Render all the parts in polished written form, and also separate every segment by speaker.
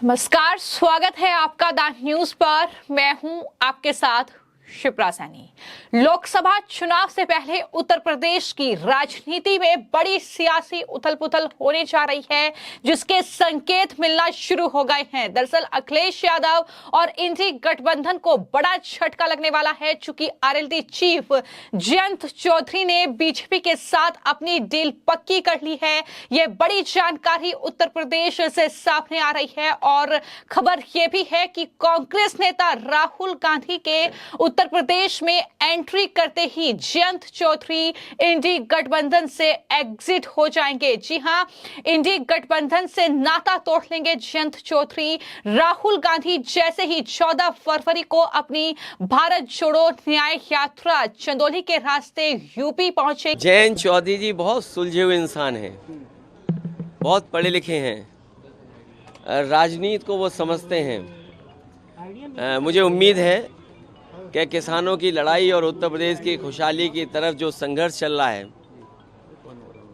Speaker 1: नमस्कार, स्वागत है आपका द न्यूज पर। मैं हूं आपके साथ शिप्रा सैनी। लोकसभा चुनाव से पहले उत्तर प्रदेश की राजनीति में बड़ी सियासी उथल-पुथल होने जा रही है, जिसके संकेत मिलना शुरू हो गए हैं। दरअसल अखिलेश यादव और इंडी गठबंधन को बड़ा झटका लगने वाला है, चूंकि आरएलडी चीफ जयंत चौधरी ने बीजेपी के साथ अपनी डील पक्की कर ली है। यह बड़ी जानकारी उत्तर प्रदेश से सामने आ रही है और खबर यह भी है कि कांग्रेस नेता राहुल गांधी के उत्तर प्रदेश में एंट्री करते ही जयंत चौधरी इंडी गठबंधन से एग्जिट हो जाएंगे। जी हां, इंडी गठबंधन से नाता तोड़ लेंगे जयंत चौधरी। राहुल गांधी जैसे ही 14 फरवरी को अपनी भारत जोड़ो न्याय यात्रा चंदौली के रास्ते यूपी पहुंचे।
Speaker 2: जयंत चौधरी जी बहुत सुलझे हुए इंसान हैं, बहुत पढ़े लिखे हैं, राजनीति को वो समझते हैं। मुझे उम्मीद है कि किसानों की लड़ाई और उत्तर प्रदेश की खुशहाली की तरफ जो संघर्ष चल रहा है,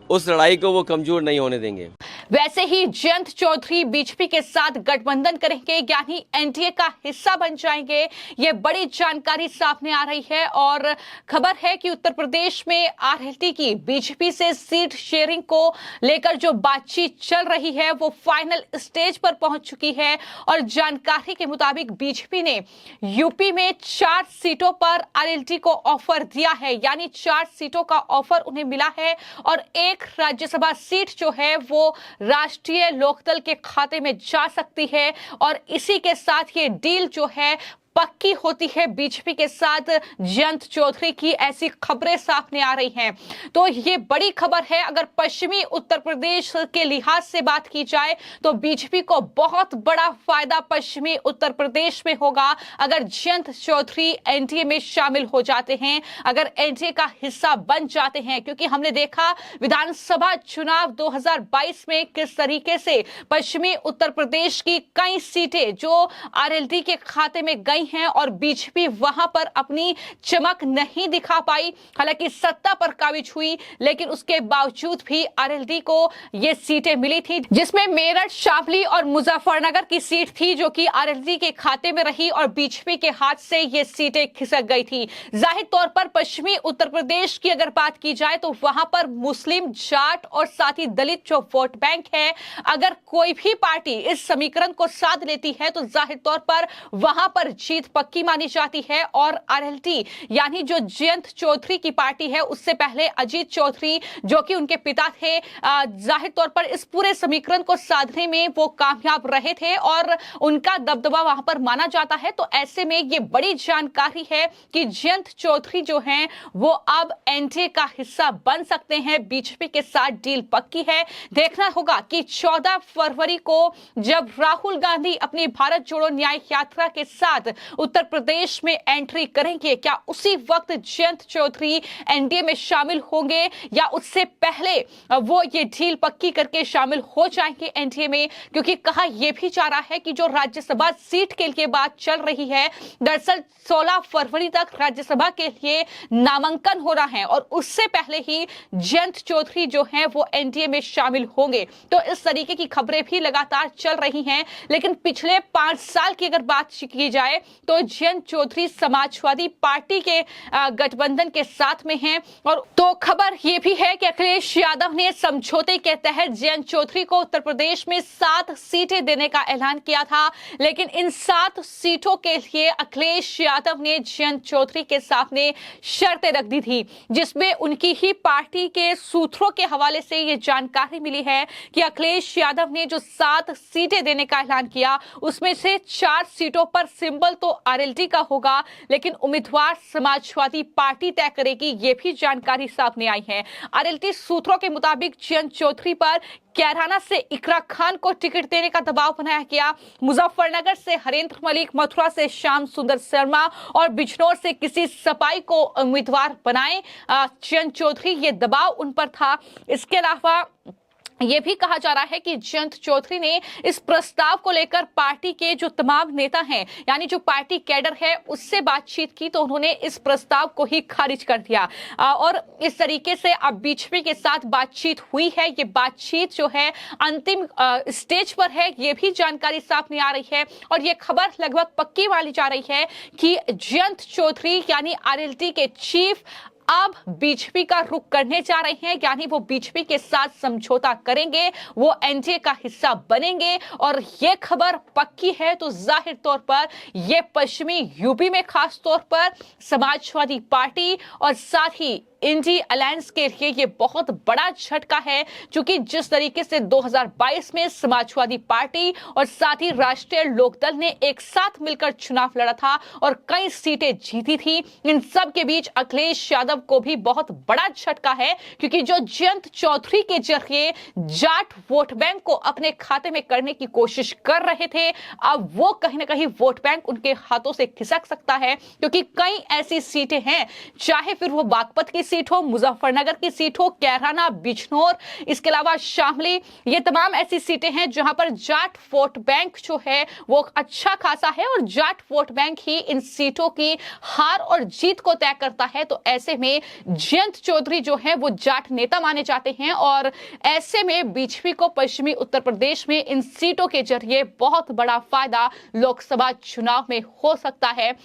Speaker 2: उस लड़ाई को वो कमजोर नहीं होने देंगे।
Speaker 1: वैसे ही जयंत चौधरी बीजेपी के साथ गठबंधन करेंगे, यानी एनडीए का हिस्सा बन जाएंगे। ये बड़ी जानकारी सामने आ रही है और खबर है कि उत्तर प्रदेश में आरएलडी की बीजेपी से सीट शेयरिंग को लेकर जो बातचीत चल रही है वो फाइनल स्टेज पर पहुंच चुकी है। और जानकारी के मुताबिक बीजेपी ने यूपी में 4 सीटों पर आरएलडी को ऑफर दिया है, यानी 4 सीटों का ऑफर उन्हें मिला है और एक राज्यसभा सीट जो है वो राष्ट्रीय लोकदल के खाते में जा सकती है। और इसी के साथ ये डील जो है पक्की होती है बीजेपी के साथ जयंत चौधरी की, ऐसी खबरें सामने आ रही हैं। तो ये बड़ी खबर है। अगर पश्चिमी उत्तर प्रदेश के लिहाज से बात की जाए तो बीजेपी को बहुत बड़ा फायदा पश्चिमी उत्तर प्रदेश में होगा अगर जयंत चौधरी एनडीए में शामिल हो जाते हैं, अगर एनडीए का हिस्सा बन जाते हैं। क्योंकि हमने देखा विधानसभा चुनाव 2022 में किस तरीके से पश्चिमी उत्तर प्रदेश की कई सीटें जो आरएलडी के खाते में गई हैं और बीजेपी वहां पर अपनी चमक नहीं दिखा पाई। हालांकि सत्ता पर काबिज हुई, लेकिन उसके बावजूद भी आरएलडी को ये सीटें मिली थी, जिसमें मेरठ, शामली और मुजफ्फरनगर की सीट थी जो कि आरएलडी के खाते में रही और बीजेपी के हाथ से ये सीटें खिसक गई थी। जाहिर तौर पर पश्चिमी उत्तर प्रदेश की अगर बात की जाए तो वहां पर मुस्लिम, जाट और साथ ही दलित जो वोट बैंक है, अगर कोई भी पार्टी इस समीकरण को साध लेती है तो जाहिर तौर पर वहां पर जीत पक्की मानी जाती है। और आरएलडी यानी जो जयंत चौधरी की पार्टी है, उससे पहले अजीत चौधरी जो कि उनके पिता थे, जाहिर तौर पर इस पूरे समीकरण को साधने में वो कामयाब रहे थे और उनका दबदबा वहां पर माना जाता है। तो ऐसे में ये बड़ी जानकारी है कि जयंत चौधरी जो हैं वो अब एनडीए का हिस्सा बन सकते हैं। बीजेपी के साथ डील पक्की है। देखना होगा कि 14 फरवरी को जब राहुल गांधी अपनी भारत जोड़ो न्याय यात्रा के साथ उत्तर प्रदेश में एंट्री करेंगे, क्या उसी वक्त जयंत चौधरी एनडीए में शामिल होंगे या उससे पहले वो ये डील पक्की करके शामिल हो जाएंगे एनडीए में। क्योंकि कहा यह भी जा रहा है कि जो राज्यसभा सीट के लिए बात चल रही है, दरअसल 16 फरवरी तक राज्यसभा के लिए नामांकन हो रहा है और उससे पहले ही जयंत चौधरी जो हैं वो एनडीए में शामिल होंगे। तो इस तरीके की खबरें भी लगातार चल रही हैं। लेकिन पिछले 5 साल की अगर बात की जाए तो जयंत चौधरी समाजवादी पार्टी के गठबंधन के साथ में हैं। और तो खबर यह भी है कि अखिलेश यादव ने समझौते के तहत जयंत चौधरी को उत्तर प्रदेश में 7 सीटें देने का ऐलान किया था। लेकिन इन 7 सीटों के लिए अखिलेश यादव ने जयंत चौधरी के सामने शर्तें रख दी थी, जिसमें उनकी ही पार्टी के सूत्रों के हवाले से यह जानकारी मिली है कि अखिलेश यादव ने जो 7 सीटें देने का ऐलान किया, उसमें से 4 सीटों पर सिंबल तो आरएलडी का होगा, लेकिन उम्मीदवार समाजवादी पार्टी तय करेगी। ये भी जानकारी सामने आई है। आरएलडी सूत्रों के मुताबिक जयंत चौधरी पर कैराना से इकरा खान को टिकट देने का दबाव बनाया गया, मुजफ्फरनगर से हरेंद्र मलिक, मथुरा से श्याम सुंदर शर्मा और बिजनौर से किसी सपाई को उम्मीदवार बनाए जयंत चौधरी। ये दबाव उन पर था। इसके अलावा ये भी कहा जा रहा है कि जयंत चौधरी ने इस प्रस्ताव को लेकर पार्टी के जो तमाम नेता हैं, यानी जो पार्टी कैडर है, उससे बातचीत की तो उन्होंने इस प्रस्ताव को ही खारिज कर दिया। और इस तरीके से अब बीजेपी के साथ बातचीत हुई है। ये बातचीत जो है अंतिम स्टेज पर है, ये भी जानकारी सामने आ रही है। और ये खबर लगभग पक्की मानी जा रही है कि जयंत चौधरी यानी आरएलटी के चीफ अब बीजेपी का रुख करने जा रहे हैं, यानी वो बीजेपी के साथ समझौता करेंगे, वो एनडीए का हिस्सा बनेंगे। और ये खबर पक्की है तो जाहिर तौर पर ये पश्चिमी यूपी में खास तौर पर समाजवादी पार्टी और साथ ही इंडी अलायंस के लिए ये बहुत बड़ा झटका है, क्योंकि जिस तरीके से 2022 में समाजवादी पार्टी और साथ ही राष्ट्रीय लोकदल ने एक साथ मिलकर चुनाव लड़ा था और कई सीटें जीती थी, इन सब के बीच अखिलेश यादव को भी बहुत बड़ा झटका है, क्योंकि जो जयंत चौधरी के जरिए जाट वोट बैंक को अपने खाते में करने की कोशिश कर रहे थे, अब वो कहीं ना कहीं वोट बैंक उनके हाथों से खिसक सकता है। क्योंकि कई ऐसी सीटें हैं, चाहे फिर वो बागपत की सीट हो, मुजफ्फरनगर की सीट हो, कैराना, बिजनौर, इसके अलावा शामली, ये तमाम ऐसी सीटें हैं जहां पर जाट वोट बैंक जो है वो अच्छा खासा है और जाट वोट बैंक ही इन सीटों की हार और जीत को तय करता है। तो ऐसे में जयंत चौधरी जो है वो जाट नेता माने जाते हैं और ऐसे में बीजेपी को पश्चिमी उत्तर प्रदेश में इन सीटों के जरिए बहुत बड़ा फायदा लोकसभा चुनाव में हो सकता है।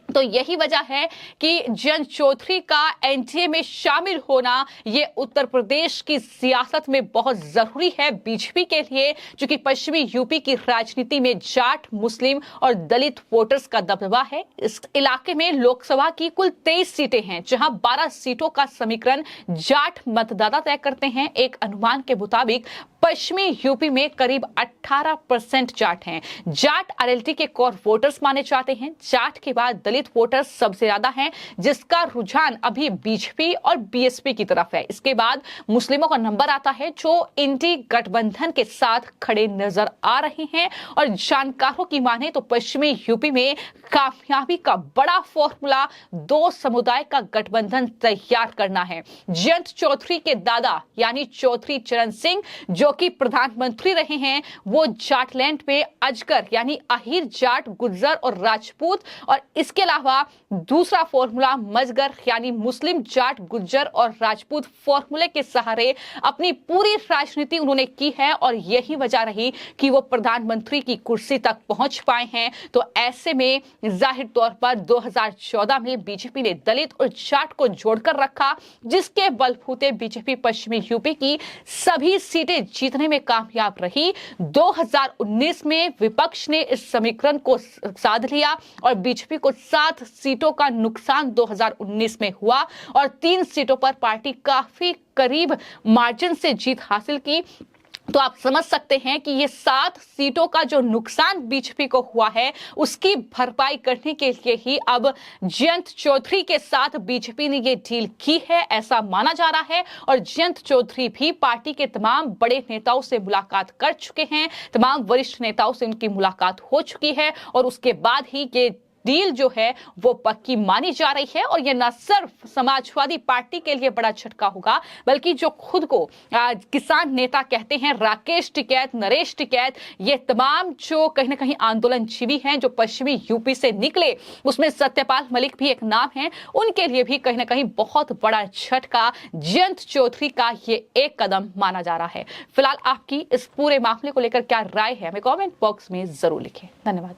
Speaker 1: तो यही वजह है कि जयंत चौधरी का एनडीए में शामिल होना ये उत्तर प्रदेश की सियासत में बहुत जरूरी है बीजेपी के लिए, क्योंकि पश्चिमी यूपी की राजनीति में जाट, मुस्लिम और दलित वोटर्स का दबदबा है। इस इलाके में लोकसभा की कुल 23 सीटें हैं, जहां 12 सीटों का समीकरण जाट मतदाता तय करते हैं। एक अनुमान के मुताबिक पश्चिमी यूपी में करीब 18% जाट हैं। जाट आरएलटी के कोर वोटर्स माने जाते हैं। जाट के बाद दलित वोटर्स सबसे ज्यादा हैं, जिसका रुझान अभी बीजेपी और बीएसपी की तरफ है। इसके बाद मुस्लिमों का नंबर आता है, जो इंडी गठबंधन के साथ खड़े नजर आ रहे हैं। और जानकारों की माने तो पश्चिमी यूपी में कामयाबी का बड़ा फॉर्मूला दो समुदाय का गठबंधन तैयार करना है। जयंत चौधरी के दादा यानी चौधरी चरण सिंह जो कि प्रधानमंत्री रहे हैं, वो जाटलैंड में अजगर यानी अहीर जाट, गुर्जर और राजपूत, और इसके अलावा दूसरा फॉर्मूला मजगर यानी मुस्लिम जाट, गुर्जर और राजपूत फॉर्मूले के सहारे अपनी पूरी राजनीति उन्होंने की है। और यही वजह रही कि वो प्रधानमंत्री की कुर्सी तक पहुंच पाए हैं। तो ऐसे में जाहिर तौर पर 2014 में बीजेपी ने दलित और जाट को जोड़कर रखा, जिसके बलबूते बीजेपी पश्चिमी यूपी की सभी सीटें जीतने में कामयाब रही। 2019 में विपक्ष ने इस समीकरण को साध लिया और बीजेपी को 7 सीटों का नुकसान 2019 में हुआ और 3 सीटों पर पार्टी काफी करीब मार्जिन से जीत हासिल की। तो आप समझ सकते हैं कि ये 7 सीटों का जो नुकसान बीजेपी को हुआ है, उसकी भरपाई करने के लिए ही अब जयंत चौधरी के साथ बीजेपी ने ये डील की है, ऐसा माना जा रहा है। और जयंत चौधरी भी पार्टी के तमाम बड़े नेताओं से मुलाकात कर चुके हैं, तमाम वरिष्ठ नेताओं से उनकी मुलाकात हो चुकी है और उसके बाद ही ये डील जो है वो पक्की मानी जा रही है। और ये न सिर्फ समाजवादी पार्टी के लिए बड़ा झटका होगा, बल्कि जो खुद को किसान नेता कहते हैं, राकेश टिकैत, नरेश टिकैत, ये तमाम जो कहीं ना कहीं आंदोलनजीवी हैं जो पश्चिमी यूपी से निकले, उसमें सत्यपाल मलिक भी एक नाम है, उनके लिए भी कहीं ना कहीं बहुत बड़ा झटका जयंत चौधरी का ये एक कदम माना जा रहा है। फिलहाल आपकी इस पूरे मामले को लेकर क्या राय है, हमें कॉमेंट बॉक्स में जरूर लिखें। धन्यवाद।